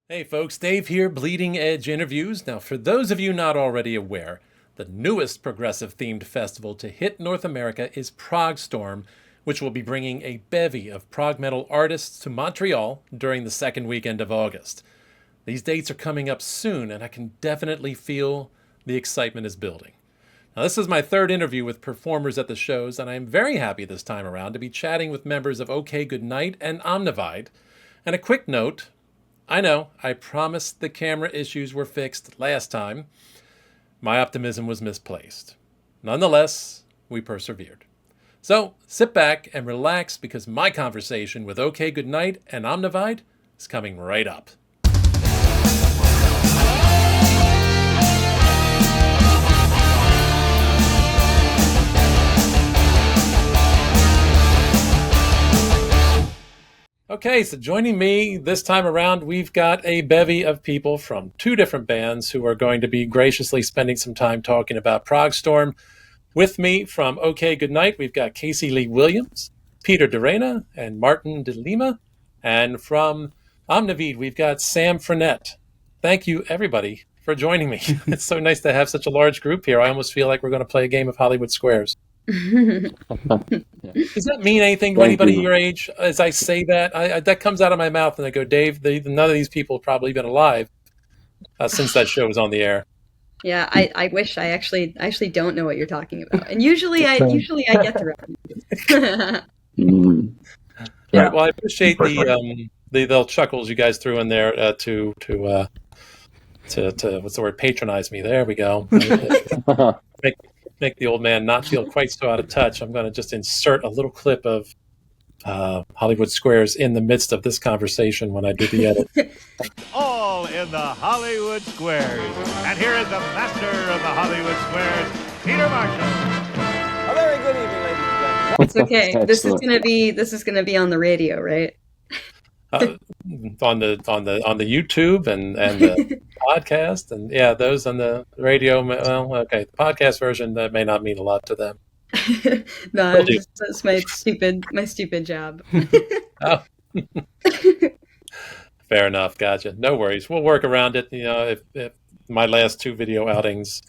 Hey folks, Dave here, Bleeding Edge Interviews. Now, for those of you not already aware, the newest progressive themed festival to hit North America is Progstorm, which will be bringing a bevy of prog metal artists to Montreal during the second weekend of August. These dates are coming up soon, and I can definitely feel the excitement is building. Now, this is my third interview with performers at the shows, and I am very happy this time around to be chatting with members of Ok Goodnight and Omnivide. And a quick note, I know, I promised the camera issues were fixed last time. My optimism was misplaced. Nonetheless, we persevered. So sit back and relax because my conversation with Ok Goodnight and Omnivide is coming right up. Okay, so joining me this time around, we've got a bevy of people from two different bands who are going to be graciously spending some time talking about Progstorm. With me from OK Goodnight, we've got Casey Lee Williams, Peter DeReyna, and Martin De Lima. And from Omnivide, we've got Sam Frenette. Thank you, everybody, for joining me. It's so nice to have such a large group here. I almost feel like we're going to play a game of Hollywood Squares. Does that mean anything to anybody your age? As I say that, that comes out of my mouth, and I go, Dave, none of these people have probably been alive since that show was on the air. Yeah, I wish I actually don't know what you're talking about, and usually I get the reference. Yeah. Right, well, I appreciate the little chuckles you guys threw in there to what's the word? Patronize me. There we go. Make the old man not feel quite so out of touch. I'm going to just insert a little clip of Hollywood Squares in the midst of this conversation when I do the edit. All in the Hollywood Squares. And here is the master of the Hollywood Squares, Peter Marshall. A very good evening, ladies and gentlemen. It's okay. This is gonna be on the radio, right? On the YouTube and the podcast, and yeah, those on the radio. Well, okay, the podcast version that may not mean a lot to them. No, that's my stupid job. Oh. Fair enough, gotcha. No worries, we'll work around it. You know, if my last two video outings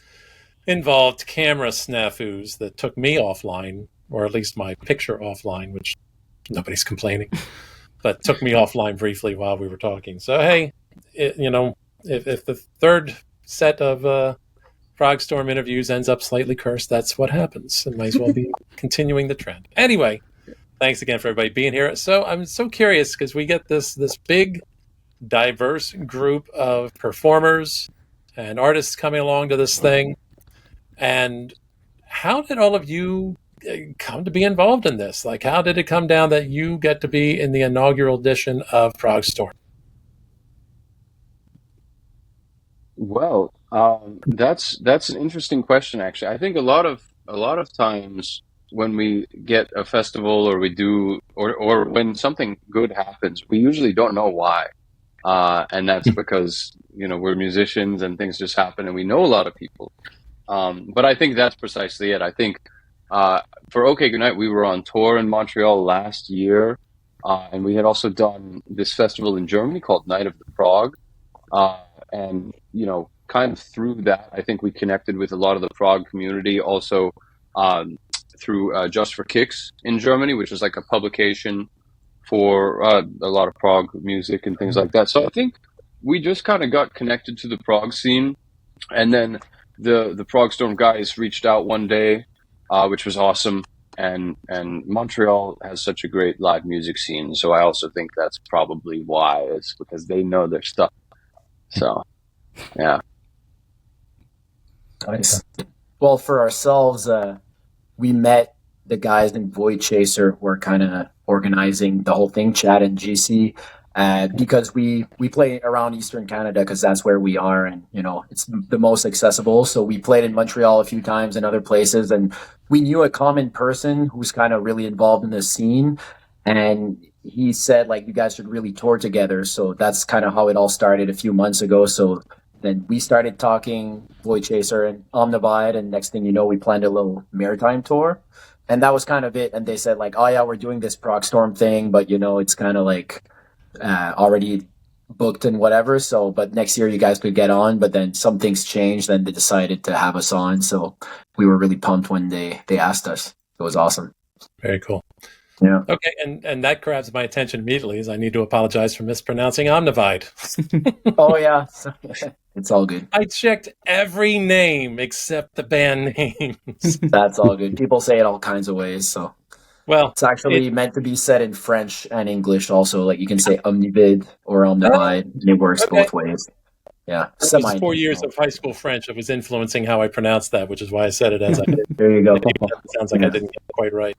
involved camera snafus that took me offline, or at least my picture offline, which nobody's complaining. But took me offline briefly while we were talking. So, hey, if the third set of Progstorm interviews ends up slightly cursed, that's what happens. It might as well be continuing the trend. Anyway, thanks again for everybody being here. So I'm so curious because we get this big, diverse group of performers and artists coming along to this thing. And how did all of you come to be involved in this? Like, how did it come down that you get to be in the inaugural edition of Progstorm? Well, that's an interesting question, actually. I think a lot of times when we get a festival or we do or when something good happens, we usually don't know why, and that's because we're musicians and things just happen, and we know a lot of people. But I think that's precisely it. I think for OK Goodnight, we were on tour in Montreal last year, and we had also done this festival in Germany called Night of the Prog. And, kind of through that, I think we connected with a lot of the prog community also through Just for Kicks in Germany, which is like a publication for a lot of prog music and things like that. So I think we just kind of got connected to the prog scene. And then the Progstorm guys reached out one day, which was awesome. And Montreal has such a great live music scene. So I also think that's probably why. It's because they know their stuff. So, yeah. Nice. Well, for ourselves, we met the guys in Void Chaser who are kind of organizing the whole thing, Chad and GC, because we play around Eastern Canada because that's where we are, and it's the most accessible. So we played in Montreal a few times and other places, and we knew a common person who's kind of really involved in the scene, and he said, like, you guys should really tour together. So that's kind of how it all started a few months ago. So then we started talking, Void Chaser and Omnivide, and next thing you know, we planned a little maritime tour. And that was kind of it. And they said, like, oh yeah, we're doing this Progstorm thing, but it's kind of like already booked and whatever. So, but next year you guys could get on. But then some things changed. Then they decided to have us on. So we were really pumped when they asked us. It was awesome. Very cool. Yeah. Okay, and that grabs my attention immediately as I need to apologize for mispronouncing Omnivide. Oh, yeah. It's all good. I checked every name except the band names. That's all good. People say it all kinds of ways. So, Well, it's actually meant to be said in French and English also. Like you can say Omnivide or Omnivide, and it works both ways. Yeah. It was 4 years of high school French. It was influencing how I pronounced that, which is why I said it as I did. There you go. It sounds like I didn't get it quite right.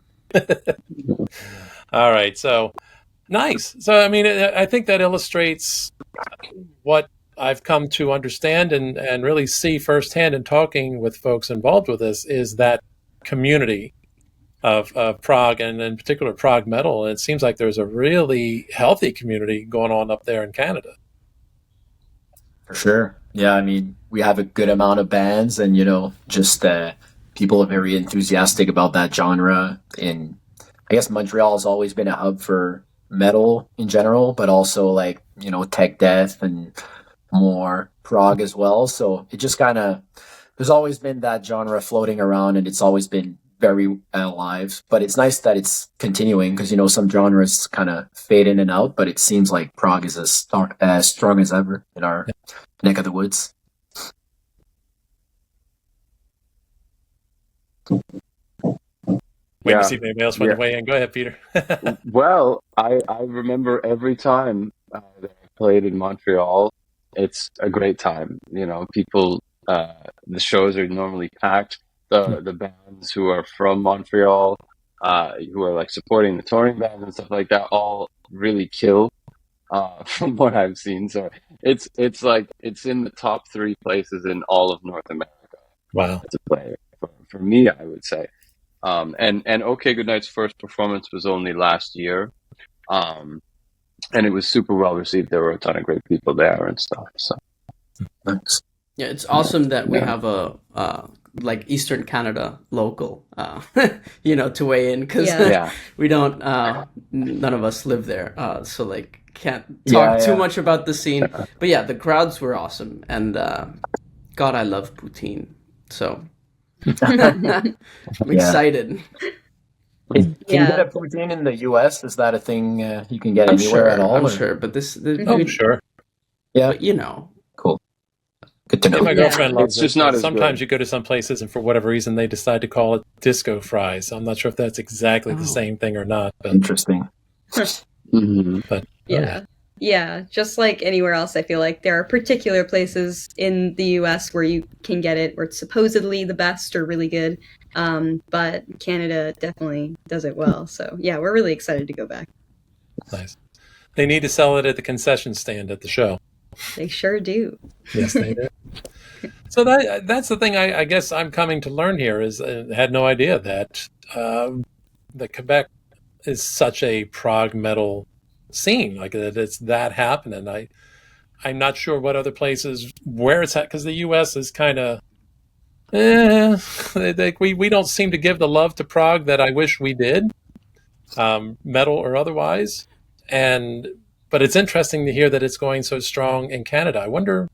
All right, so nice. So, I mean, I think that illustrates what I've come to understand and really see firsthand in talking with folks involved with this is that community of prog, and in particular prog metal. And it seems like there's a really healthy community going on up there in Canada. For sure. Yeah, I mean, we have a good amount of bands, and just people are very enthusiastic about that genre. And I guess Montreal has always been a hub for metal in general, but also like tech death and more prog as well. So it just there's always been that genre floating around, and it's always been very alive. But it's nice that it's continuing because some genres kind of fade in and out, but it seems like prog is as strong as ever in our neck of the woods. Wait to see if anybody else wants to weigh in. Go ahead, Peter. Well, I remember every time that I played in Montreal, it's a great time. People, the shows are normally packed. The bands who are from Montreal, who are like supporting the touring bands and stuff like that, all really kill. From what I've seen, so it's in the top 3 places in all of North America. Wow, to play for me, I would say. And OK Goodnight's first performance was only last year, and it was super well received. There were a ton of great people there and stuff. So Thanks. Yeah, it's awesome that we have a like Eastern Canada local, to weigh in because we don't. None of us live there, so like can't talk too much about the scene. But yeah, the crowds were awesome, and God, I love poutine. So I'm excited. Can you get a poutine in the U.S.? Is that a thing you can get anywhere at all? I'm sure, but sure. Yeah, but cool. Good to know. Yeah, my girlfriend loves it's just it. not as Sometimes good. you go to some places and for whatever reason they decide to call it disco fries. I'm not sure if that's exactly the same thing or not. But Interesting. But yeah, just like anywhere else, I feel like there are particular places in the US where you can get it, where it's supposedly the best or really good. But Canada definitely does it well. So yeah, we're really excited to go back. Nice. They need to sell it at the concession stand at the show. They sure do. Yes, they do. So that's the thing I guess I'm coming to learn here is I had no idea that the Quebec is such a prog metal scene, like that it's that happening. I'm not sure what other places where it's at because the U.S. is kind of we don't seem to give the love to prog that I wish we did, metal or otherwise, but it's interesting to hear that it's going so strong in Canada. I wonder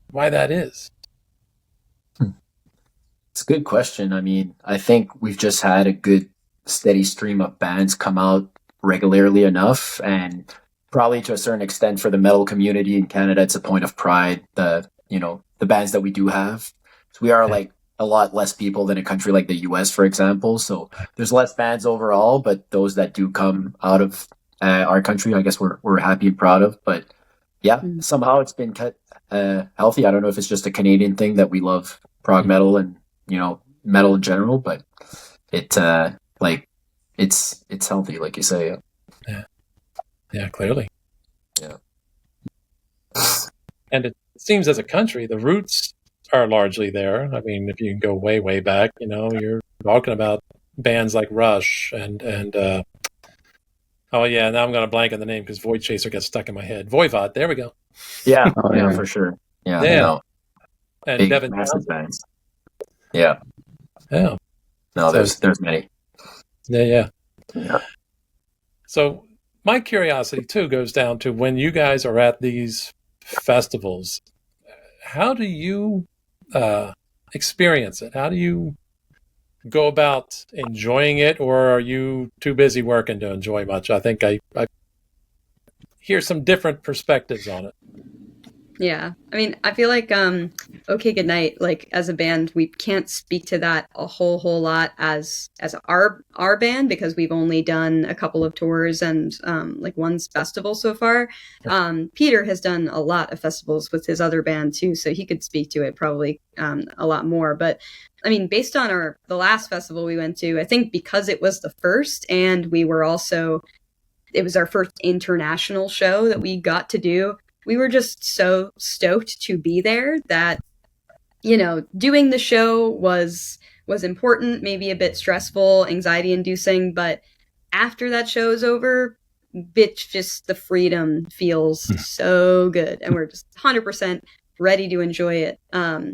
why that is. It's a good question. I mean, I think we've just had a good steady stream of bands come out regularly enough, and probably to a certain extent for the metal community in Canada, it's a point of pride. The bands that we do have, so we are like a lot less people than a country like the US, for example. So there's less bands overall, but those that do come out of our country, I guess we're happy and proud of. But yeah, somehow it's been healthy. I don't know if it's just a Canadian thing that we love prog metal and metal in general, but it's healthy, like you say. Yeah, clearly. Yeah. And it seems as a country, the roots are largely there. I mean, if you can go way, way back, you're talking about bands like Rush and oh yeah, now I'm going to blank on the name because Void Chaser got stuck in my head. Voivod, there we go. Yeah, for sure. Yeah. And Big, Devin massive bands. Yeah. Yeah. No, there's many. Yeah. Yeah. So my curiosity too goes down to when you guys are at these festivals, how do you experience it? How do you go about enjoying it, or are you too busy working to enjoy much? I think I hear some different perspectives on it. Yeah. I mean, I feel like Ok Goodnight, like as a band, we can't speak to that a whole lot as our band, because we've only done a couple of tours and like one festival so far. Peter has done a lot of festivals with his other band too, so he could speak to it probably a lot more. But I mean, based on the last festival we went to, I think because it was the first, and we were also, it was our first international show that we got to do. We were just so stoked to be there that, you know, doing the show was important, maybe a bit stressful, anxiety inducing, but after that show is over, just the freedom feels so good, and we're just 100% ready to enjoy it.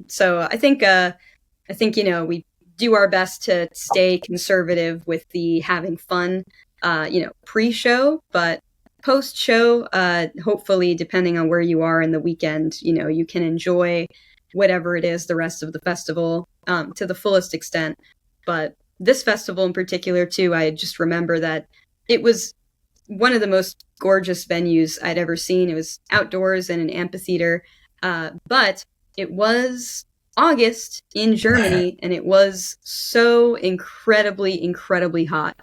So I think, you know, we do our best to stay conservative with the having fun, you know, pre-show, but post-show, hopefully, depending on where you are in the weekend, you know, you can enjoy whatever it is the rest of the festival to the fullest extent. But this festival in particular, too, I just remember that it was one of the most gorgeous venues I'd ever seen. It was outdoors in an amphitheater, but it was August in Germany, and it was so incredibly hot.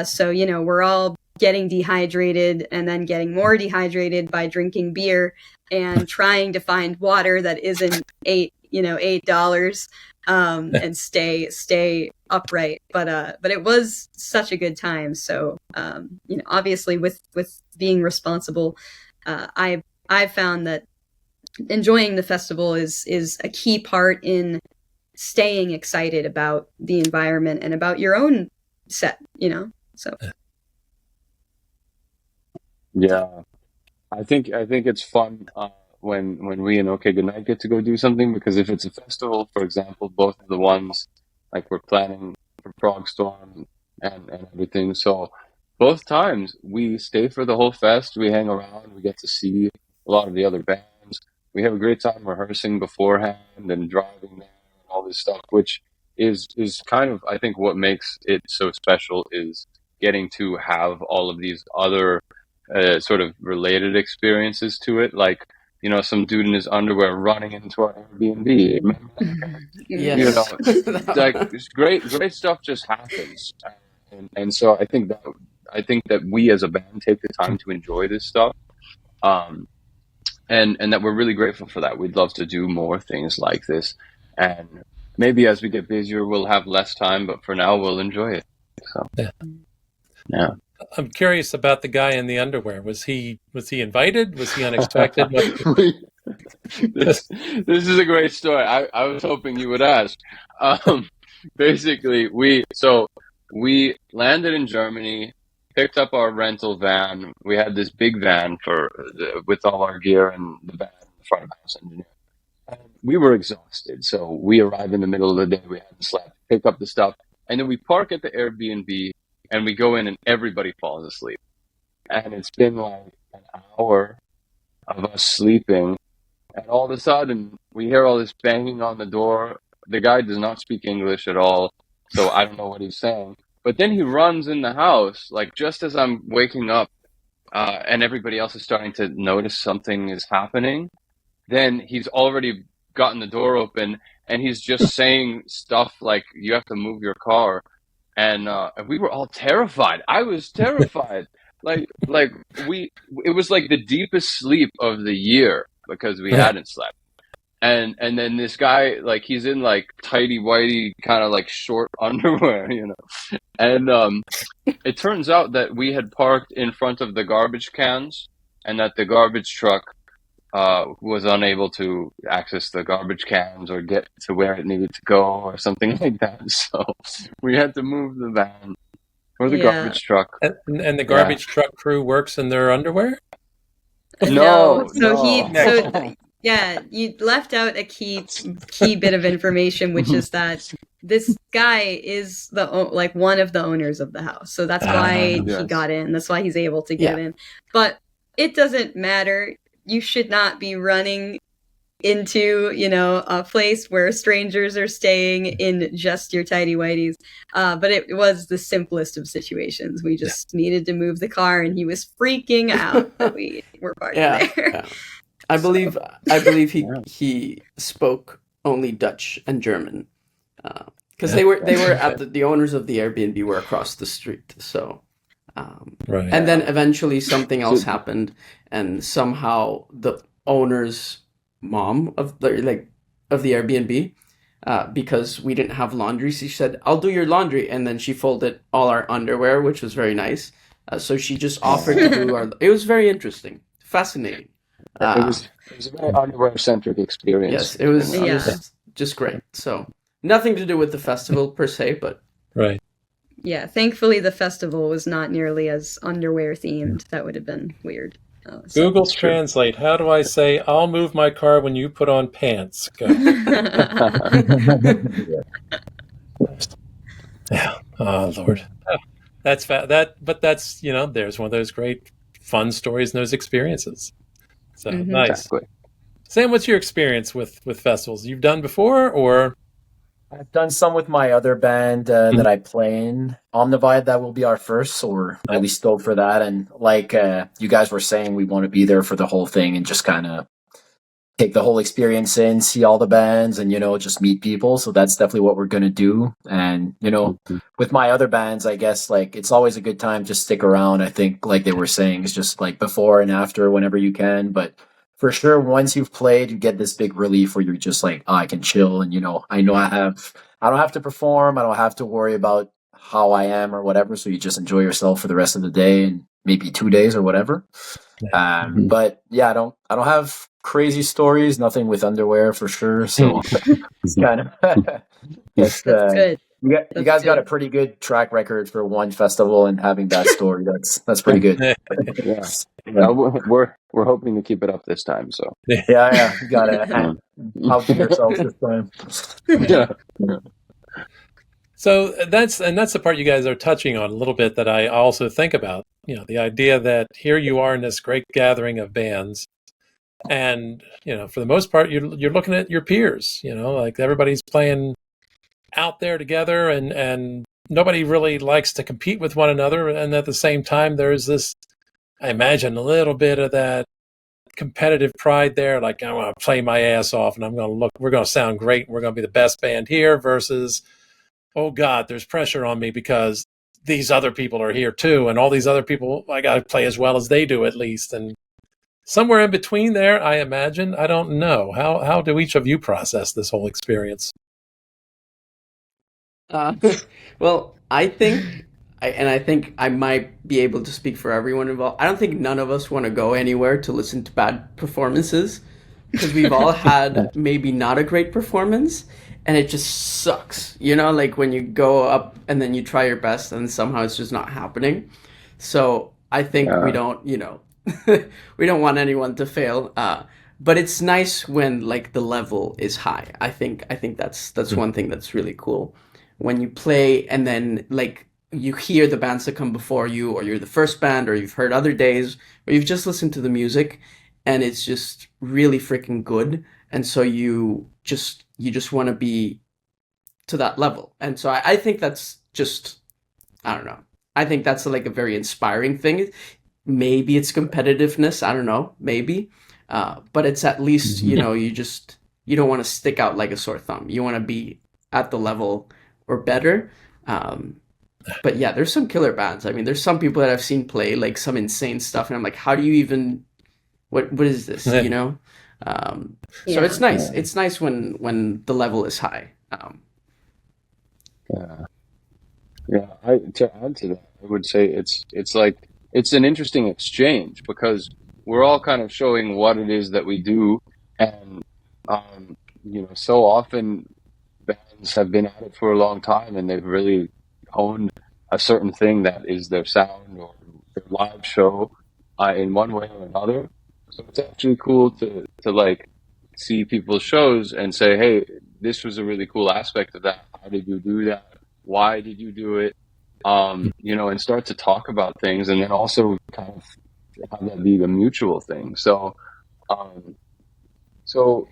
So, you know, we're all getting dehydrated and then getting more dehydrated by drinking beer and trying to find water that isn't $8 and stay upright. But it was such a good time. So you know, obviously with being responsible, I've found that enjoying the festival is a key part in staying excited about the environment and about your own set, you know. So yeah, I think it's fun when we in OK Goodnight get to go do something, because if it's a festival, for example, both of the ones like we're planning for Progstorm and everything, so both times we stay for the whole fest, we hang around, we get to see a lot of the other bands, we have a great time rehearsing beforehand and driving there and all this stuff, which is kind of, I think, what makes it so special, is getting to have all of these other sort of related experiences to it, like, you know, some dude in his underwear running into our Airbnb. Remember that guy? Yes. You know, like great stuff just happens, and so I think that we as a band take the time to enjoy this stuff, and that we're really grateful for that. We'd love to do more things like this, and maybe as we get busier, we'll have less time, but for now, we'll enjoy it. So yeah. I'm curious about the guy in the underwear. Was he invited? Was he unexpected? This is a great story. I was hoping you would ask. Basically, we landed in Germany, picked up our rental van. We had this big van with all our gear and the van in the front of house engineer. And we were exhausted, so we arrived in the middle of the day. We hadn't slept. Pick up the stuff, and then we park at the Airbnb. And we go in and everybody falls asleep. And it's been like an hour of us sleeping. And all of a sudden, we hear all this banging on the door. The guy does not speak English at all, so I don't know what he's saying. But then he runs in the house, like just as I'm waking up, and everybody else is starting to notice something is happening. Then he's already gotten the door open, and he's just saying stuff like, "You have to move your car." And we were all terrified. I was terrified. It was like the deepest sleep of the year, because we hadn't slept. And then this guy, like, he's in like tighty whitey kind of like short underwear, you know. And it turns out that we had parked in front of the garbage cans, and that the garbage truck was unable to access the garbage cans or get to where it needed to go or something like that. So we had to move the van or the garbage truck. And the garbage truck crew works in their underwear? No. Yeah, you left out a key bit of information, which is that this guy is like one of the owners of the house, so that's why he got in. That's why he's able to get in. But it doesn't matter. You should not be running into, a place where strangers are staying in just your tidy whities. But it was the simplest of situations. We just needed to move the car, and he was freaking out that we were parked there. Yeah. I believe he spoke only Dutch and German, because they were at the owners of the Airbnb were across the street. So, right. And then eventually something else happened, and somehow the owner's mom of the Airbnb, because we didn't have laundry, she said, "I'll do your laundry," and then she folded all our underwear, which was very nice. So she just offered to do our. It was very interesting, fascinating. It was a very underwear-centric experience. Yes, it was just great. So nothing to do with the festival per se, but right. Yeah, thankfully the festival was not nearly as underwear themed. That would have been weird. Google Translate. How do I say, "I'll move my car when you put on pants"? Go. Yeah. Oh, Lord. That's but that's, there's one of those great fun stories and those experiences. So nice. Exactly. Sam, what's your experience with festivals? You've done before, or? I've done some with my other band that I play in. Omnivide, that will be our first, so we're really stoked for that. And like you guys were saying, we want to be there for the whole thing and just kind of take the whole experience in, see all the bands, and, just meet people. So that's definitely what we're going to do. And, with my other bands, I guess, like, it's always a good time to stick around. I think, like they were saying, it's just like before and after, whenever you can. But for sure, once you've played, you get this big relief where you're just like, I can chill. And, I don't have to perform. I don't have to worry about how I am or whatever. So you just enjoy yourself for the rest of the day and maybe 2 days or whatever. But yeah, I don't have crazy stories, nothing with underwear for sure. So it's kind of, that's good. You guys got a pretty good track record for one festival and having that story. That's pretty good. Yeah. We're hoping to keep it up this time. So yeah, you gotta outdo yourselves this time. Yeah. So that's the part you guys are touching on a little bit that I also think about. The idea that here you are in this great gathering of bands, and for the most part you're looking at your peers. Like everybody's playing out there together, and nobody really likes to compete with one another. And at the same time, there's this, I imagine, a little bit of that competitive pride there. Like, I want to play my ass off, and we're going to sound great, and we're going to be the best band here, versus, oh God, there's pressure on me because these other people are here too, and all these other people, I got to play as well as they do at least. And somewhere in between there, I imagine. I don't know. How do each of you process this whole experience? Well, I think I might be able to speak for everyone involved. I don't think none of us want to go anywhere to listen to bad performances, because we've all had maybe not a great performance, and it just sucks. Like when you go up and then you try your best and somehow it's just not happening. So I think we don't, we don't want anyone to fail. But it's nice when like the level is high. I think that's one thing that's really cool. When you play and then like you hear the bands that come before you, or you're the first band, or you've heard other days, or you've just listened to the music and it's just really freaking good. And so you just want to be to that level. And so I think that's just, I don't know. I think that's like a very inspiring thing. Maybe it's competitiveness. I don't know. Maybe. But it's at least, you don't want to stick out like a sore thumb. You want to be at the level or better. But yeah, there's some killer bands. I mean, there's some people that I've seen play like some insane stuff, and I'm like, how do you even? What is this? So it's nice. It's nice when the level is high. To add to that, I would say it's like it's an interesting exchange, because we're all kind of showing what it is that we do, and so often bands have been at it for a long time and they've really honed a certain thing that is their sound or their live show in one way or another. So it's actually cool to like see people's shows and say, hey, this was a really cool aspect of that. I How did you do that? Why did you do it? And start to talk about things, and then also kind of have that be a mutual thing. So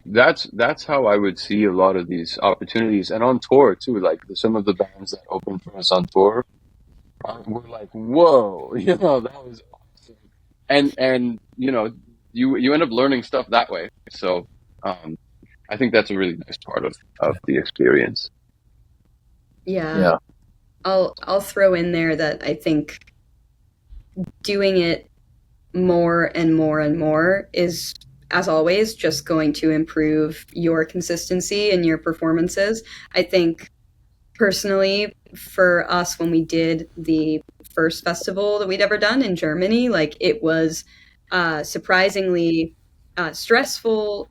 that's how I would see a lot of these opportunities, and on tour too. Like some of the bands that opened for us on tour, were like, whoa, that was awesome, and you end up learning stuff that way. So I think that's a really nice part of the experience. Yeah. I'll throw in there that I think doing it more and more and more is, as always, just going to improve your consistency and your performances. I think personally, for us, when we did the first festival that we'd ever done in Germany, like it was surprisingly stressful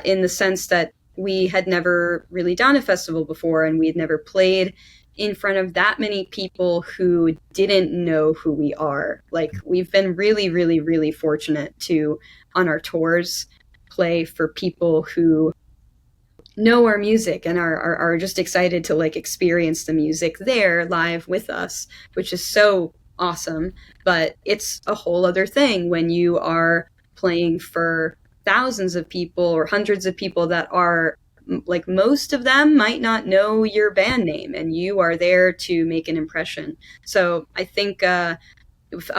in the sense that we had never really done a festival before, and we had never played in front of that many people who didn't know who we are. Like, we've been really, really, really fortunate to, on our tours, play for people who know our music and are just excited to like experience the music there live with us, which is so awesome. But it's a whole other thing when you are playing for thousands of people or hundreds of people that are like, most of them might not know your band name, and you are there to make an impression. So I think a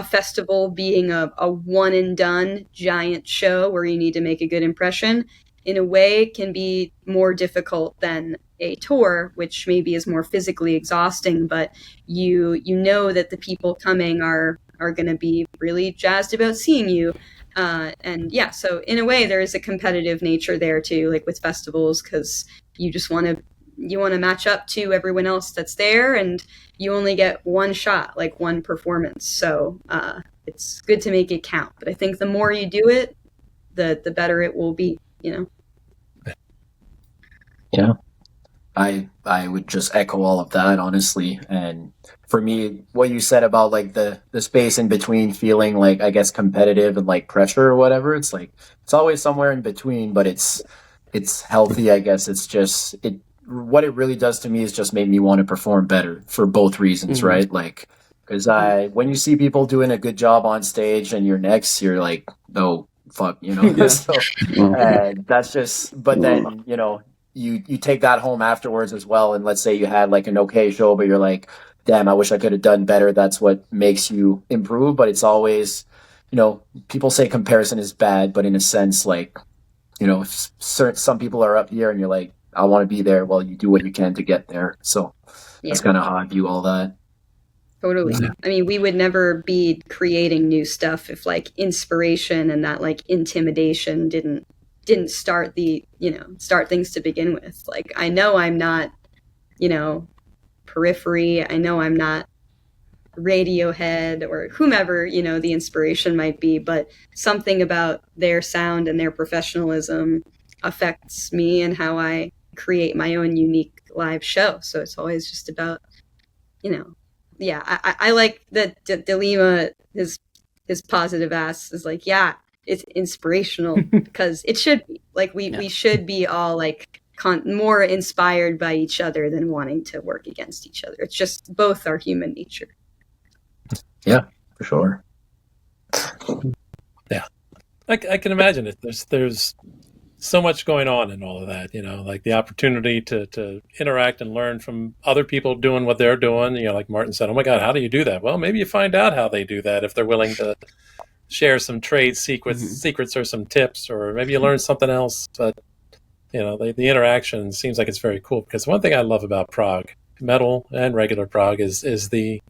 festival being a one and done giant show where you need to make a good impression, in a way, can be more difficult than a tour, which maybe is more physically exhausting, but you know that the people coming are going to be really jazzed about seeing you. And yeah, so in a way, there is a competitive nature there too, like with festivals, because you just want to match up to everyone else that's there, and you only get one shot, like one performance. So it's good to make it count. But I think the more you do it, the better it will be. Yeah, I would just echo all of that, honestly. And for me, what you said about like the space in between feeling like, I guess, competitive and like pressure or whatever, it's like it's always somewhere in between, but it's healthy, I guess. It's just what it really does to me is just make me want to perform better for both reasons, right? Like, because when you see people doing a good job on stage and you're next, you're like, oh fuck, So that's just. But then you take that home afterwards as well. And let's say you had like an okay show, but you're like, damn, I wish I could have done better. That's what makes you improve. But it's always, people say comparison is bad, but in a sense, like, some people are up here and you're like, I want to be there. Well, you do what you can to get there. So that's kind of how I view all that. Totally. I mean, we would never be creating new stuff if like inspiration and that like intimidation didn't start start things to begin with. Like, I know I'm not, Periphery. I know I'm not Radiohead or whomever, the inspiration might be, but something about their sound and their professionalism affects me and how I create my own unique live show. So it's always just about, I like that Delima, his positive ass is like, yeah, it's inspirational because it should be like we should be all like more inspired by each other than wanting to work against each other. It's just both our human nature. Yeah, for sure. Yeah, I can imagine it. There's so much going on in all of that, like the opportunity to interact and learn from other people doing what they're doing. Like Martin said, oh my God, how do you do that? Well, maybe you find out how they do that if they're willing to share some trade secrets or some tips, or maybe you learn something else. But the interaction seems like it's very cool, because one thing I love about prog, metal and regular prog, is the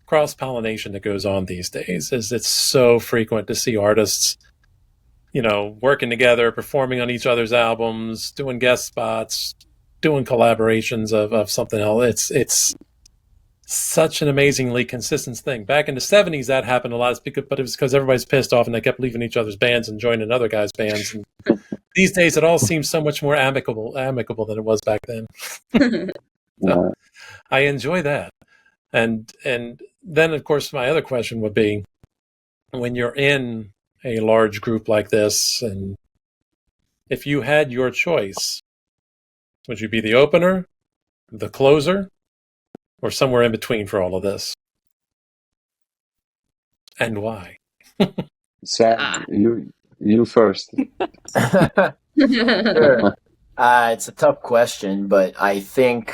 cross-pollination that goes on these days. Is it's so frequent to see artists working together, performing on each other's albums, doing guest spots, doing collaborations of something else. It's such an amazingly consistent thing. Back in the 70s, that happened a lot, but it was because everybody's pissed off and they kept leaving each other's bands and joining other guys' bands. And these days, it all seems so much more amicable than it was back then. So, I enjoy that. And then, of course, my other question would be, when you're in a large group like this, and if you had your choice, would you be the opener the closer, or somewhere in between for all of this? And why? Sam, you first. Sure. It's a tough question, but I think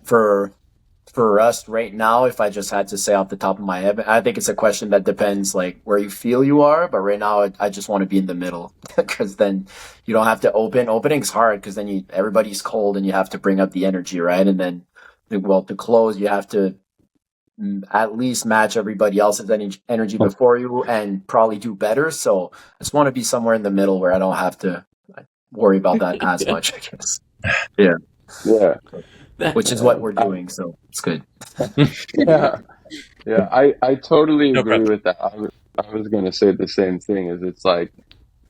for us right now, if I just had to say off the top of my head, I think it's a question that depends like where you feel you are. But right now, I just want to be in the middle because then you don't have to open. Opening's hard because then everybody's cold and you have to bring up the energy, right? And then, to close, you have to at least match everybody else's energy before you and probably do better. So I just want to be somewhere in the middle where I don't have to worry about that as much, I guess. Yeah. Which is what we're doing, so it's good. I totally agree with that. I was going to say the same thing. Is it's like,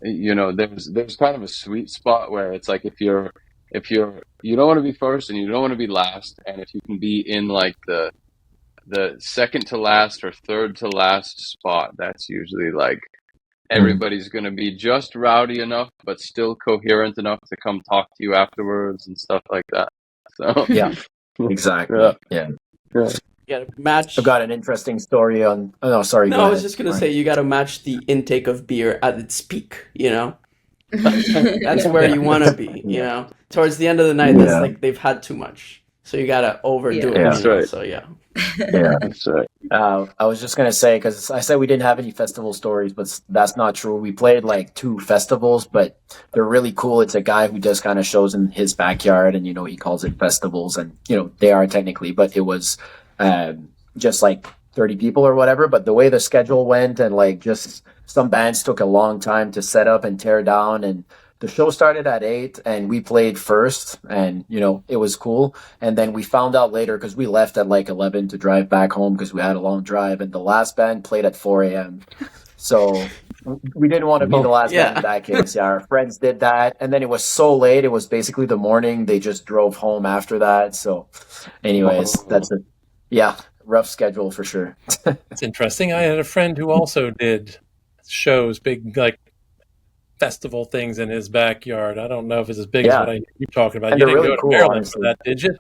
there's kind of a sweet spot where it's like if you don't want to be first and you don't want to be last, and if you can be in like the second to last or third to last spot, that's usually like everybody's going to be just rowdy enough but still coherent enough to come talk to you afterwards and stuff like that. So yeah, exactly. Yeah. You gotta match. I've got an interesting story on. Oh no, sorry. No, I was just gonna say you gotta match the intake of beer at its peak. That's where you want to be. Towards the end of the night, that's like they've had too much, so you gotta overdo it. That's right. So yeah, that's right. I was just gonna say, because I said we didn't have any festival stories, but that's not true. We played like 2 festivals, but they're really cool. It's a guy who just kind of shows in his backyard, and he calls it festivals, and they are technically, but it was just like 30 people or whatever. But the way the schedule went, and like just some bands took a long time to set up and tear down, and the show started at 8 and we played first, and it was cool. And then we found out later, because we left at like 11 to drive back home because we had a long drive, and the last band played at 4 a.m. So we didn't want to be the last band in that case. Yeah, our friends did that, and then it was so late, it was basically the morning. They just drove home after that. So anyways, that's it. Yeah, rough schedule for sure. It's interesting. I had a friend who also did shows, big like festival things in his backyard. I don't know if it's as big as what you're talking about. And you didn't really go to cool, Maryland honestly. for that, did you?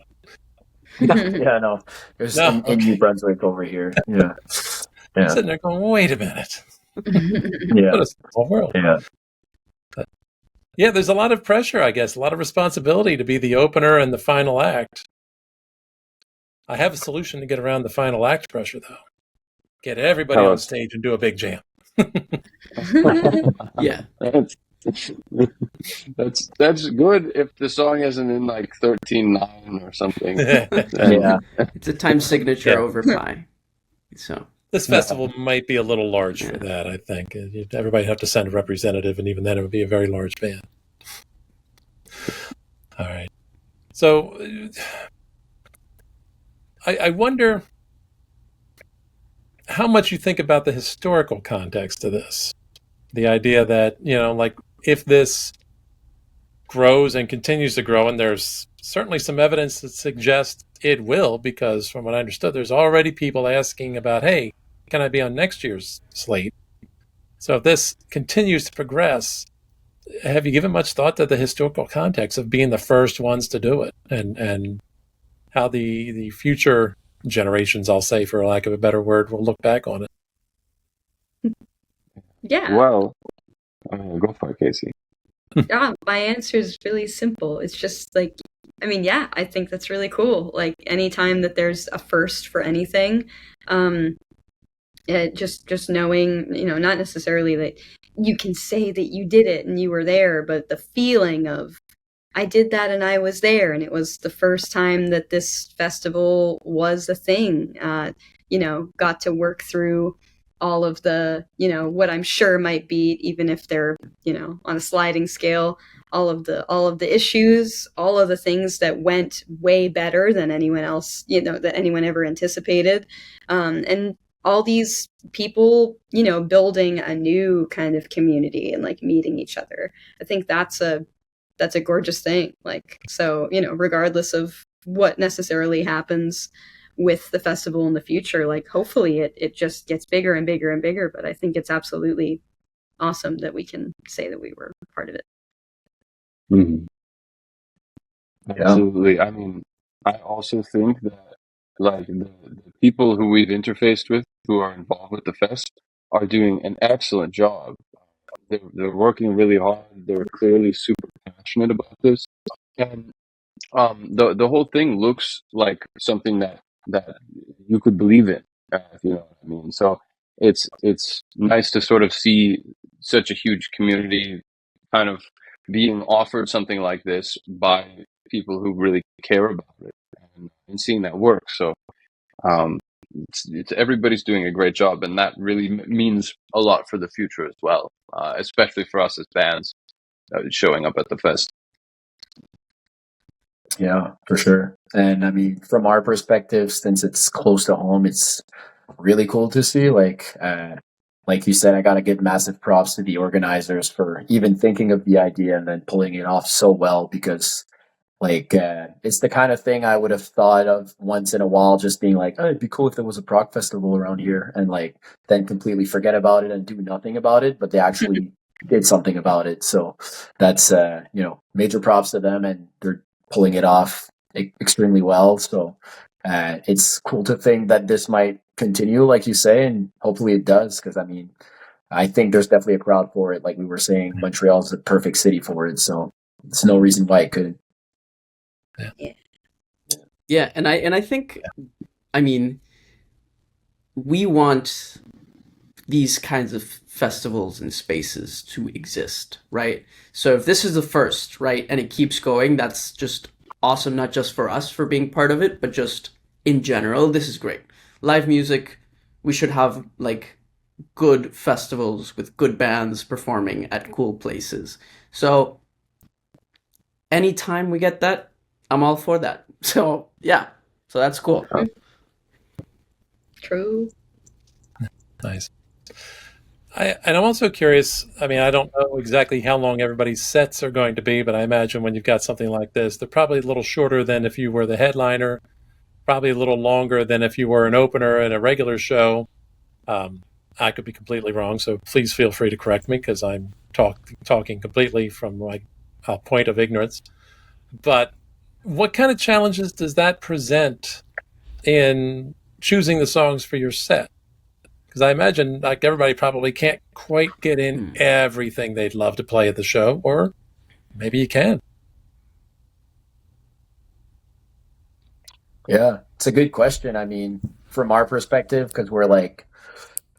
Yeah, no. There's in New Brunswick over here. Yeah. I'm sitting there going, wait a minute. Yeah. What a small world. Yeah. But, there's a lot of pressure, I guess, a lot of responsibility to be the opener and the final act. I have a solution to get around the final act pressure, though. Get everybody on stage and do a big jam. Yeah. That's good if the song isn't in like 13/9 or something. It's a time signature over pi. So this festival might be a little large for that, I think. Everybody have to send a representative, and even then it would be a very large band. All right. So I wonder how much you think about the historical context of this. The idea that, like if this grows and continues to grow, and there's certainly some evidence that suggests it will, because from what I understood, there's already people asking about, hey, can I be on next year's slate? So if this continues to progress, have you given much thought to the historical context of being the first ones to do it, and how the future generations, I'll say, for lack of a better word, will look back on it? Yeah. Well, go for it, Casey. My answer is really simple. It's just like, I think that's really cool. Like anytime that there's a first for anything, just knowing, not necessarily that you can say that you did it and you were there, but the feeling of, I did that and I was there, and it was the first time that this festival was a thing. Got to work through all of the, what I'm sure might be, even if they're, on a sliding scale, all of the issues, all of the things that went way better than anyone else, that anyone ever anticipated. And all these people, building a new kind of community and like meeting each other. I think that's a gorgeous thing. Like, so, regardless of what necessarily happens with the festival in the future, like hopefully it just gets bigger and bigger and bigger. But I think it's absolutely awesome that we can say that we were part of it. Mm-hmm. Absolutely. I also think that like the people who we've interfaced with who are involved with the fest are doing an excellent job. They're working really hard. They're clearly super passionate about this, and the whole thing looks like something that you could believe in, if you know what I mean. So it's nice to sort of see such a huge community kind of being offered something like this by people who really care about it, and seeing that work. So um, it's everybody's doing a great job, and that really means a lot for the future as well, especially for us as bands showing up at the fest. Yeah, for sure. And I mean, from our perspective, since it's close to home, it's really cool to see. Like you said, I got to give massive props to the organizers for even thinking of the idea and then pulling it off so well, because it's the kind of thing I would have thought of once in a while, just being like, oh, it'd be cool if there was a prog festival around here, and like then completely forget about it and do nothing about it. But they actually did something about it. So that's, major props to them, and they're pulling it off extremely well. So it's cool to think that this might continue, like you say, and hopefully it does. Because I mean, I think there's definitely a crowd for it. Like we were saying, Montreal is the perfect city for it. So there's no reason why it couldn't. Yeah, and I think, I mean, we want these kinds of festivals and spaces to exist, right? So if this is the first, right, and it keeps going, that's just awesome, not just for us for being part of it, but just in general, this is great. Live music, we should have like good festivals with good bands performing at cool places. So anytime we get that, I'm all for that. So yeah, so that's cool. True. Nice. And I'm also curious. I mean, I don't know exactly how long everybody's sets are going to be, but I imagine when you've got something like this, they're probably a little shorter than if you were the headliner, probably a little longer than if you were an opener in a regular show. I could be completely wrong, so please feel free to correct me, because I'm talking completely from my point of ignorance. But what kind of challenges does that present in choosing the songs for your set? Because I imagine like everybody probably can't quite get in everything they'd love to play at the show, or maybe you can. Yeah, it's a good question. I mean, from our perspective, because we're like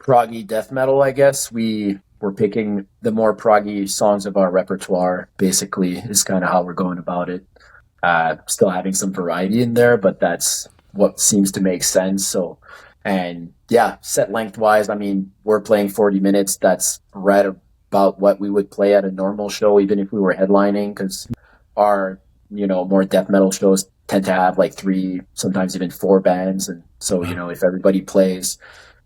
proggy death metal, I guess, we're picking the more proggy songs of our repertoire, basically, is kind of how we're going about it. Still having some variety in there, but that's what seems to make sense. So, and yeah, set length wise, I mean, we're playing 40 minutes. That's right about what we would play at a normal show, even if we were headlining, because our, more death metal shows tend to have like 3, sometimes even 4 bands. And so, if everybody plays,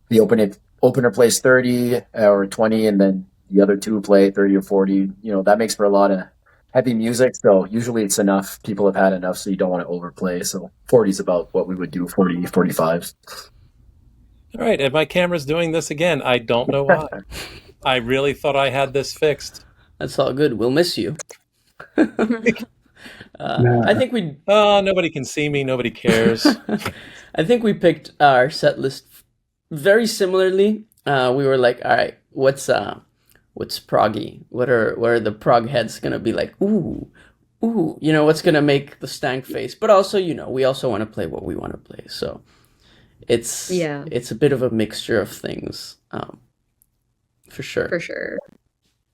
the opener plays 30 or 20, and then the other 2 play 30 or 40, that makes for a lot of heavy music. So usually it's enough. People have had enough, so you don't want to overplay. So 40 is about what we would do, 40, 45. All right, and my camera's doing this again. I don't know why. I really thought I had this fixed. That's all good. We'll miss you. I think we... nobody can see me. Nobody cares. I think we picked our set list very similarly. We were like, all right, what's proggy? What are the prog heads gonna be like? Ooh, what's gonna make the stank face? But also, we also want to play what we want to play. So it's a bit of a mixture of things, for sure. For sure.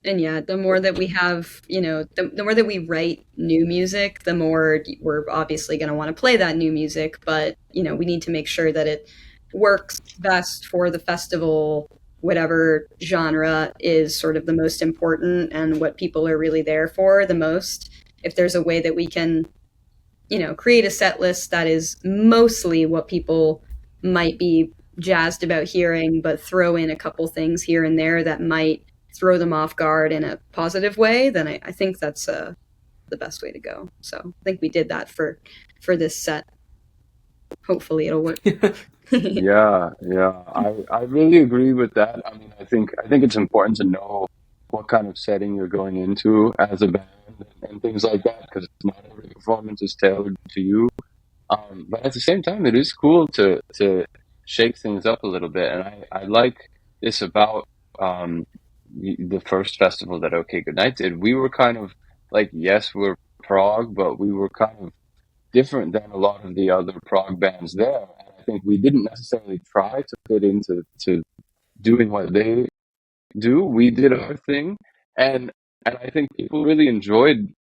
And yeah, the more that we have, the more that we write new music, the more we're obviously going to want to play that new music. But, we need to make sure that it works best for the festival, whatever genre is sort of the most important and what people are really there for the most. If there's a way that we can, create a set list that is mostly what people might be jazzed about hearing, but throw in a couple things here and there that might throw them off guard in a positive way, then I think that's the best way to go. So I think we did that for this set. Hopefully it'll work. Yeah. I really agree with that. I mean, I think it's important to know what kind of setting you're going into as a band and things like that, because not every performance is tailored to you. But at the same time, it is cool to shake things up a little bit, and I like this about the first festival that OK Goodnight did. We were kind of like, yes, we're prog, but we were kind of different than a lot of the other prog bands there. And I think we didn't necessarily try to fit into doing what they do. We did our thing, and I think people really enjoyed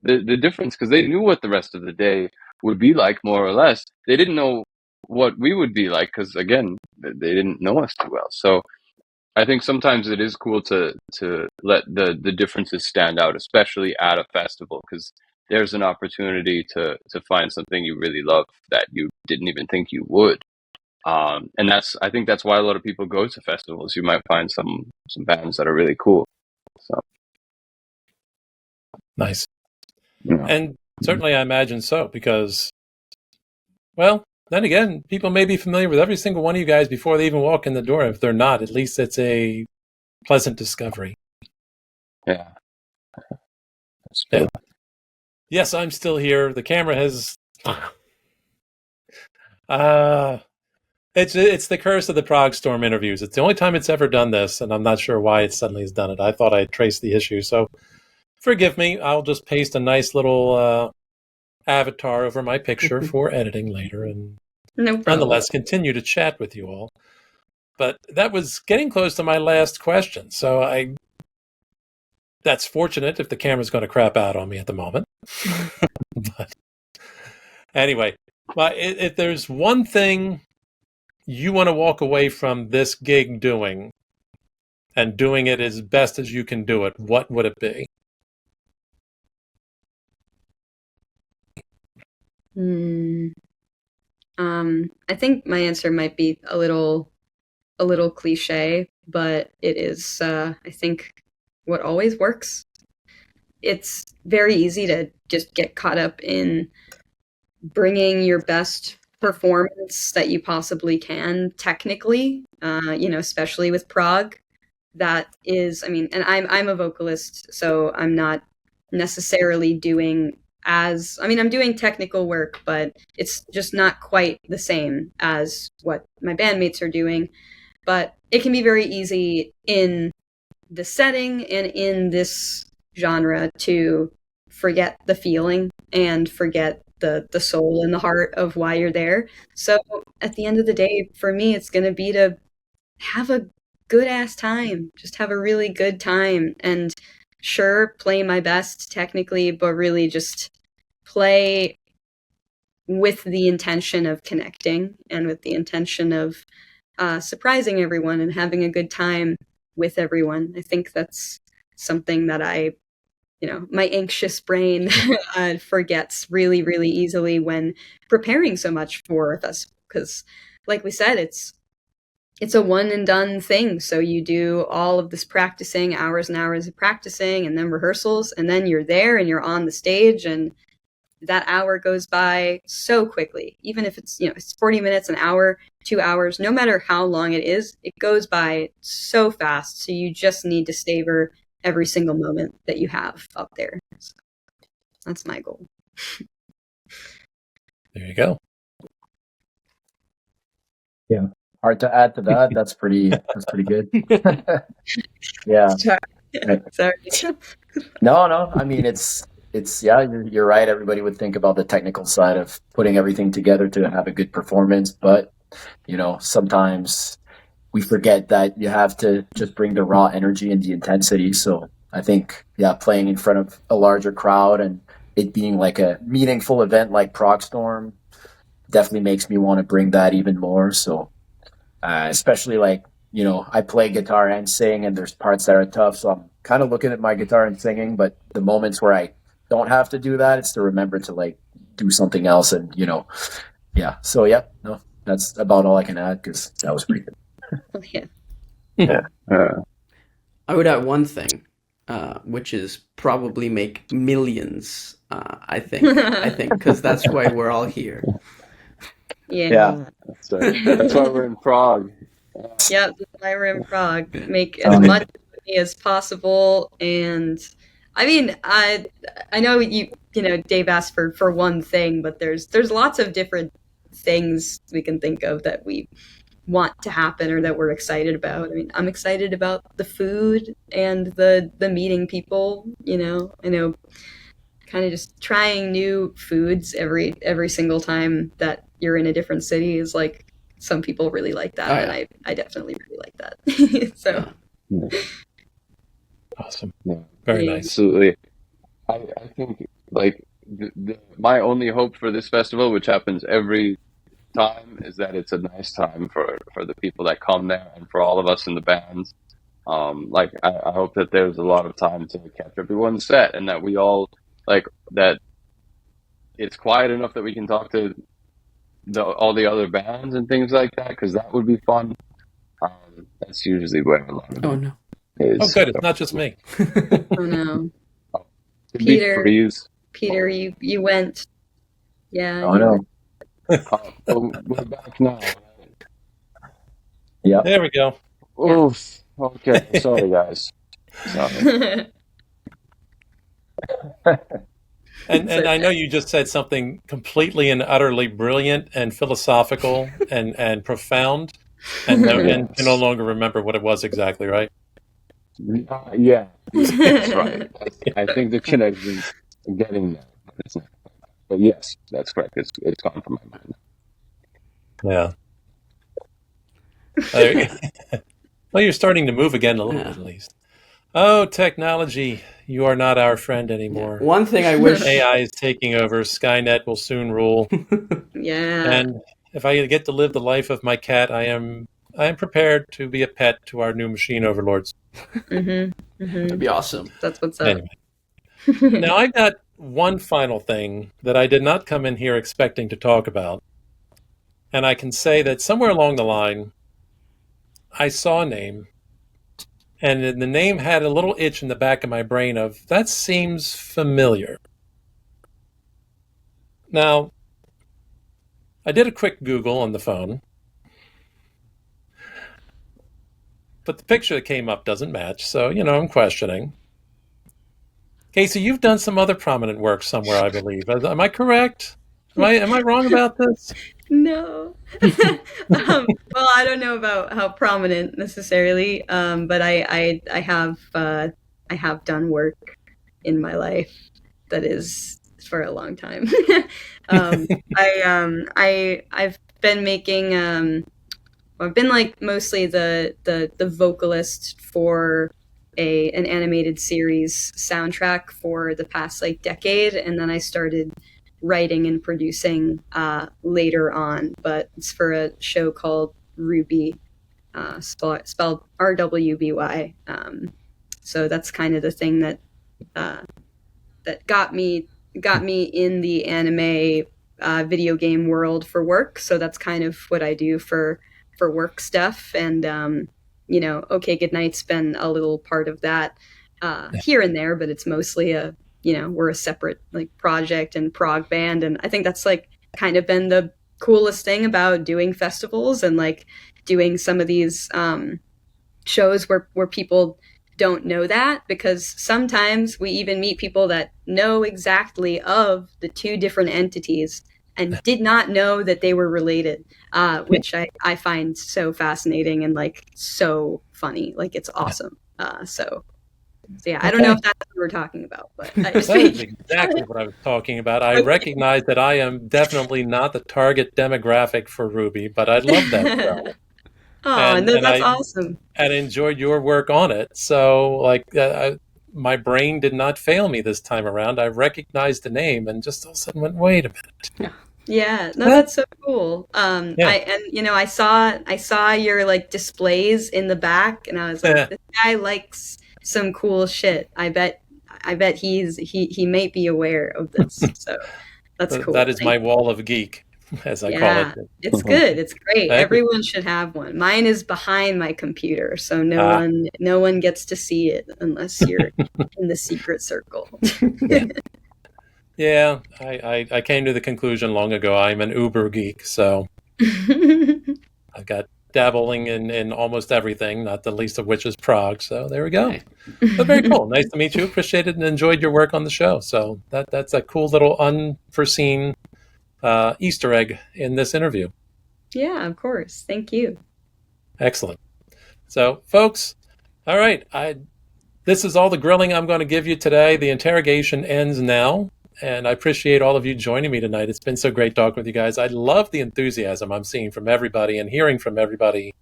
the difference because they knew what the rest of the day would be like, more or less. They didn't know what we would be like because, again, they didn't know us too well. So I think sometimes it is cool to let the differences stand out, especially at a festival, because there's an opportunity to find something you really love that you didn't even think you would. And I think that's why a lot of people go to festivals. You might find some bands that are really cool. So nice. Yeah. And certainly I imagine so, because, well, then again, people may be familiar with every single one of you guys before they even walk in the door. If they're not, at least it's a pleasant discovery. Yeah. Yeah. Yes, I'm still here. The camera has... It's the curse of the Progstorm interviews. It's the only time it's ever done this, and I'm not sure why it suddenly has done it. I thought I'd traced the issue, so forgive me. I'll just paste a nice little avatar over my picture for editing later, and nonetheless continue to chat with you all. But that was getting close to my last question, so that's fortunate if the camera's going to crap out on me at the moment. But anyway, if there's one thing you want to walk away from this gig doing, and doing it as best as you can do it, what would it be? I think my answer might be a little cliche, but it is, I think, what always works. It's very easy to just get caught up in bringing your best performance that you possibly can technically, especially with prog. That is, and I'm a vocalist, so I'm not necessarily doing I'm doing technical work, but it's just not quite the same as what my bandmates are doing. But it can be very easy in the setting and in this genre to forget the feeling and forget the soul and the heart of why you're there. So at the end of the day, for me, it's going to be to have a good ass time. Just have a really good time, and sure, play my best technically, but really just play with the intention of connecting and with the intention of surprising everyone and having a good time with everyone. I think that's something that my anxious brain forgets really, really easily when preparing so much for a festival. Because, like we said, it's a one and done thing. So you do all of this practicing, hours and hours of practicing, and then rehearsals, and then you're there and you're on the stage, and that hour goes by so quickly. Even if it's 40 minutes, an hour, 2 hours, no matter how long it is, it goes by so fast. So you just need to savor every single moment that you have up there. So that's my goal. There you go. Yeah. Hard to add to that. That's pretty good. Yeah. Sorry. No. It's you're right. Everybody would think about the technical side of putting everything together to have a good performance, but sometimes we forget that you have to just bring the raw energy and the intensity. So I think, playing in front of a larger crowd and it being like a meaningful event like Progstorm definitely makes me want to bring that even more. So especially I play guitar and sing, and there's parts that are tough. So I'm kind of looking at my guitar and singing, but the moments where I don't have to do that, it's to remember to do something else. And, So, that's about all I can add because that was pretty good. Yeah. I would add one thing, which is probably make millions, I think, because that's why we're all here. Yeah. That's why we're in Prague. Yeah, that's why we're in Prague. Make as much money as possible, and I mean, I know Dave asked for one thing, but there's lots of different things we can think of that we want to happen or that we're excited about. I mean, I'm excited about the food and the meeting people. I know, kind of just trying new foods every single time that you're in a different city is like, some people really like that, and I definitely really like that. So. Awesome. Yeah. Very nice. Absolutely. I think like my only hope for this festival, which happens every time, is that it's a nice time for the people that come there and for all of us in the bands. Like I hope that there's a lot of time to catch everyone's set, and that we all that it's quiet enough that we can talk to all the other bands and things like that, because that would be fun. That's usually where a lot of Oh no. is. Oh, good. It's not just me. Oh no. Peter, you went. Yeah. Oh no. We're back now. Yeah. There we go. Oof. Okay. Sorry, guys. Sorry. And I know you just said something completely and utterly brilliant and philosophical and profound, and can no longer remember what it was exactly, right? Yeah, that's right. I think the connection's getting there, but it's not. But yes, that's correct. It's gone from my mind. Yeah. Well, you're starting to move again a little bit, at least. Oh, technology, you are not our friend anymore. One thing I wish AI is taking over. Skynet will soon rule. Yeah. And if I get to live the life of my cat, I am prepared to be a pet to our new machine overlords. That'd be awesome. That's what's up. Anyway. Now, I got one final thing that I did not come in here expecting to talk about. And I can say that somewhere along the line, I saw a name, and the name had a little itch in the back of my brain of, that seems familiar. Now, I did a quick Google on the phone, but the picture that came up doesn't match, so, I'm questioning. Casey, you've done some other prominent work somewhere, I believe. Am I correct? Am I wrong about this? No. Well, I don't know about how prominent necessarily, but I have done work in my life that is for a long time. I've been making I've been like mostly the vocalist for an animated series soundtrack for the past like decade, and then I started writing and producing later on, but it's for a show called Ruby, spelled RWBY. So that's kind of the thing that got me in the anime video game world for work. So that's kind of what I do for work stuff, and OK Goodnight's been a little part of that here and there, but it's mostly we're a separate like project and prog band, and I think that's like kind of been the coolest thing about doing festivals and like doing some of these shows where people don't know that, because sometimes we even meet people that know exactly of the two different entities and did not know that they were related, which I find so fascinating and like so funny. Like, it's awesome. So yeah, I don't know if that's what we're talking about, but that is exactly what I was talking about. I recognize that I am definitely not the target demographic for Ruby, but I love that show. That's awesome. And enjoyed your work on it. So, like, my brain did not fail me this time around. I recognized the name and just all of a sudden went, wait a minute. Yeah, no, that's so cool. I saw your like displays in the back, and I was like, this guy likes some cool shit. I bet he may be aware of this. So that's cool. That is my wall of geek, as I call it. It's good. It's great. Everyone should have one. Mine is behind my computer, so no one gets to see it unless you're in the secret circle. Yeah, I came to the conclusion long ago I'm an uber geek, so I've got dabbling in almost everything, not the least of which is prog. So there we go. But very cool. Nice to meet you. Appreciate it and enjoyed your work on the show. So that's a cool little unforeseen Easter egg in this interview. Yeah, of course. Thank you. Excellent. So, folks, all right. This is all the grilling I'm going to give you today. The interrogation ends now. And I appreciate all of you joining me tonight. It's been so great talking with you guys. I love the enthusiasm I'm seeing from everybody and hearing from everybody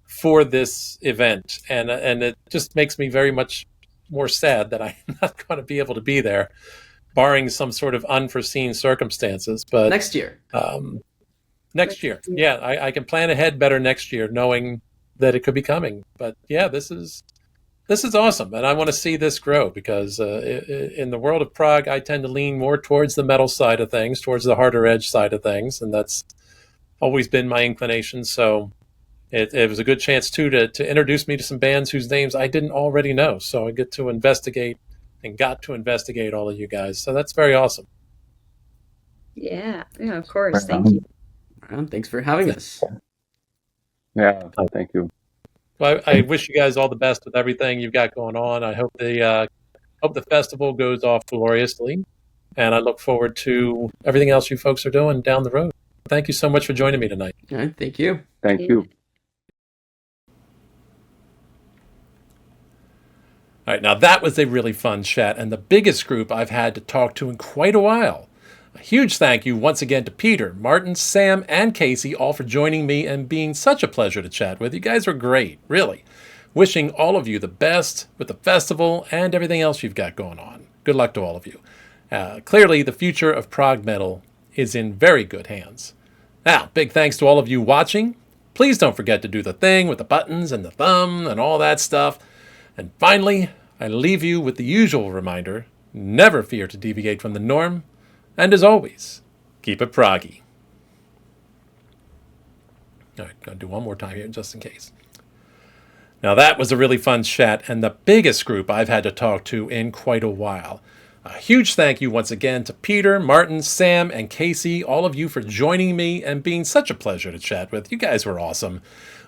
for this event. And it just makes me very much more sad that I'm not going to be able to be there, barring some sort of unforeseen circumstances. But next year. Next year. Yeah, I can plan ahead better next year, knowing that it could be coming. But yeah, this is awesome, and I want to see this grow because in the world of prog, I tend to lean more towards the metal side of things, towards the harder edge side of things, and that's always been my inclination. So it was a good chance, too, to introduce me to some bands whose names I didn't already know. So I got to investigate all of you guys. So that's very awesome. Yeah, of course. Thank you. Thanks for having us. Yeah, thank you. Well, I wish you guys all the best with everything you've got going on. I hope the festival goes off gloriously, and I look forward to everything else you folks are doing down the road. Thank you so much for joining me tonight. All right, thank you. Thank you. All right, now that was a really fun chat, and the biggest group I've had to talk to in quite a while. A huge thank you once again to Peter, Martin, Sam, and Casey, all for joining me and being such a pleasure to chat with. You guys were great, really. Wishing all of you the best with the festival and everything else you've got going on. Good luck to all of you. Clearly, the future of prog metal is in very good hands. Now, big thanks to all of you watching. Please don't forget to do the thing with the buttons and the thumb and all that stuff. And finally, I leave you with the usual reminder, never fear to deviate from the norm. And as always, keep it proggy. All right, going to do one more time here just in case. Now that was a really fun chat and the biggest group I've had to talk to in quite a while. A huge thank you once again to Peter, Martin, Sam, and Casey, all of you for joining me and being such a pleasure to chat with. You guys were awesome.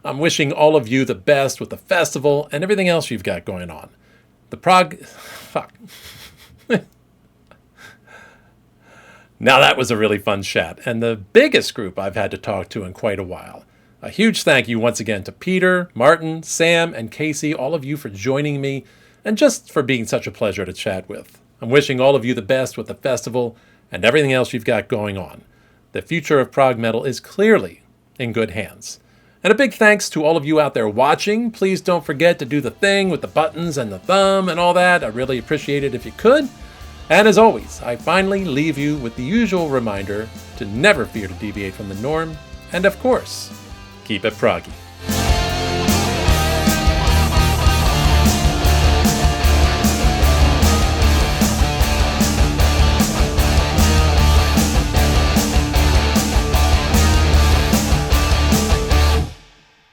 I'm wishing all of you the best with the festival and everything else you've got going on. The prog... Fuck. Now that was a really fun chat, and the biggest group I've had to talk to in quite a while. A huge thank you once again to Peter, Martin, Sam, and Casey, all of you for joining me, and just for being such a pleasure to chat with. I'm wishing all of you the best with the festival and everything else you've got going on. The future of prog metal is clearly in good hands. And a big thanks to all of you out there watching. Please don't forget to do the thing with the buttons and the thumb and all that. I really appreciate it if you could. And as always, I finally leave you with the usual reminder to never fear to deviate from the norm, and of course, keep it proggy.